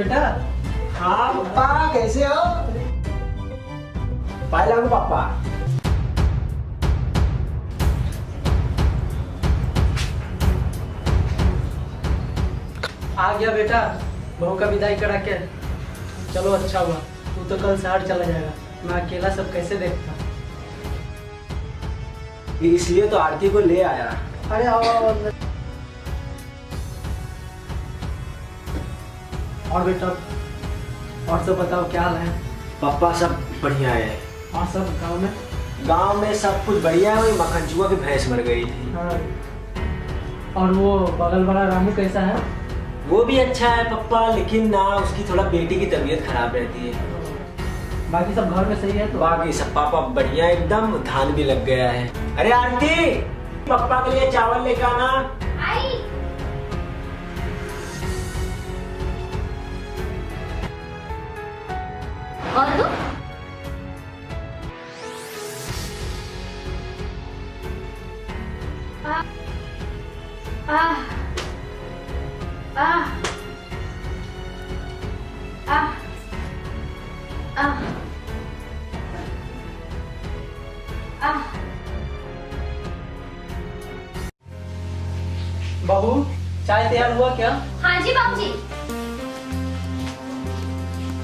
बेटा। हाँ पापा कैसे हो? पाए लागू पापा। आ गया बेटा, बहू का विदाई करा के। चलो अच्छा हुआ, तू तो कल शहर चला जाएगा, मैं अकेला सब कैसे देखता। इसलिए तो आरती को ले आया। अरे आओ आओ अंदर। और बेटा, और सब बताओ क्या हाल है? पापा सब बढ़िया है। और सब गाँव में? गांव में सब कुछ बढ़िया है, वही मखनचुआ की भैंस मर गई थी। हाँ। और वो बगल वाला रामू कैसा है? वो भी अच्छा है पापा, लेकिन ना उसकी थोड़ा बेटी की तबीयत खराब रहती है। बाकी सब घर में सही है तो? बाकी सब पापा बढ़िया एकदम, धान भी लग गया है। अरे आरती, पापा के लिए चावल लेकर आना। आई। और तू? बहू, चाय तैयार हुआ क्या? हाँ जी बाबूजी,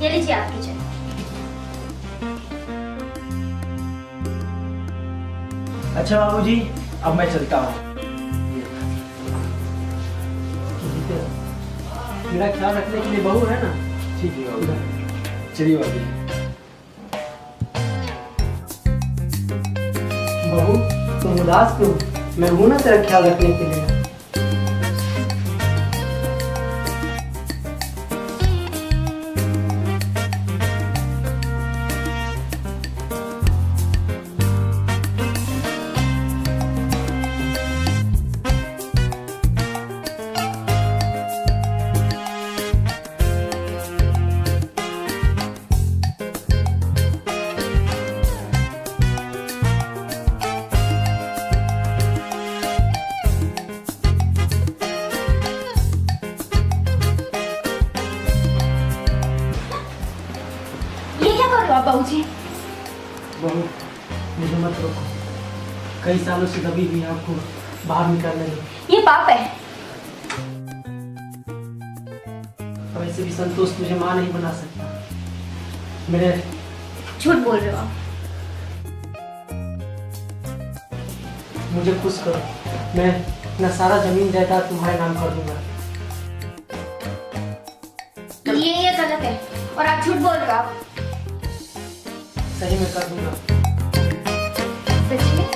ये लीजिए आपकी चाय। अच्छा बाबूजी, अब मैं चलता हूँ। मेरा ख्याल रखने के लिए बहू है ना? ठीक है बाबू, चलिए बाबू। बहू, तुम उदास क्यों? मैं हूं ना तेरा ख्याल रखने के लिए। बाबूजी, बहू, मुझे मत रोको। कई सालों से दबी हुई आपको बाहर निकालने दो। ये पाप है। वैसे भी संतोष तुझे मां नहीं बना सकता। मेरे झूठ बोल रहे हो आप। मुझे खुश करो, मैं अपना सारा जमीन जायदाद तुम्हारे नाम कर दूंगा। ये गलत है और आप झूठ बोल रहे हो। आप सही में कर दूंगा। सच में?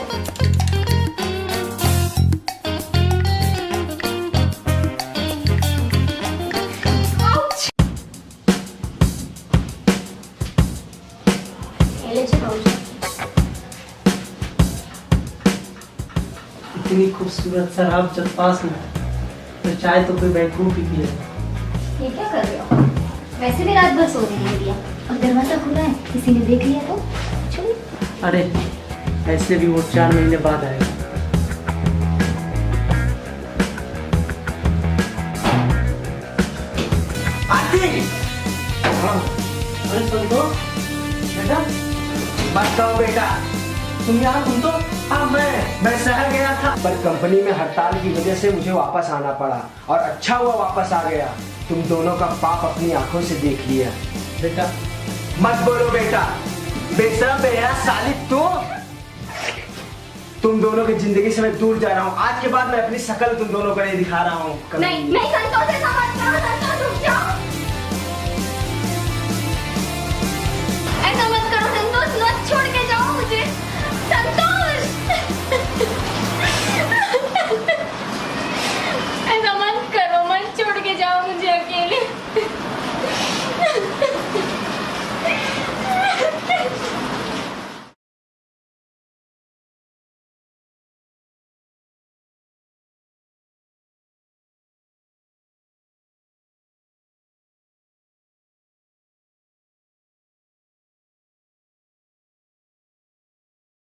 आउच! ये लीजिए बाबूजी। इतनी खूबसूरत शराब जब पास में तो चाय तो कोई बेवकूफ ही पिए। ये क्या कर रहे हो? वैसे भी रात भर सो रही है दिया और दरवाजा खुला है, किसी ने देख लिया तो? चलिए। अरे ऐसे भी वो 4 महीने बाद आएगा। आरती! हाँ। अरे संतोष बेटा, मत कहो बेटा। तुम यहाँ? तुम तो हाँ मैं शहर गया था, पर कंपनी में हड़ताल की वजह से मुझे वापस आना पड़ा, और अच्छा हुआ वापस आ गया। तुम दोनों का पाप अपनी आंखों से देख लिया। बेटा मत बोलो बेटा, बेशरम बेहया साली तुम दोनों की जिंदगी से मैं दूर जा रहा हूँ। आज के बाद मैं अपनी शक्ल तुम दोनों को नहीं दिखा रहा हूँ। नहीं, संतोष ऐसा मत करो। संतोष रुक जाओ।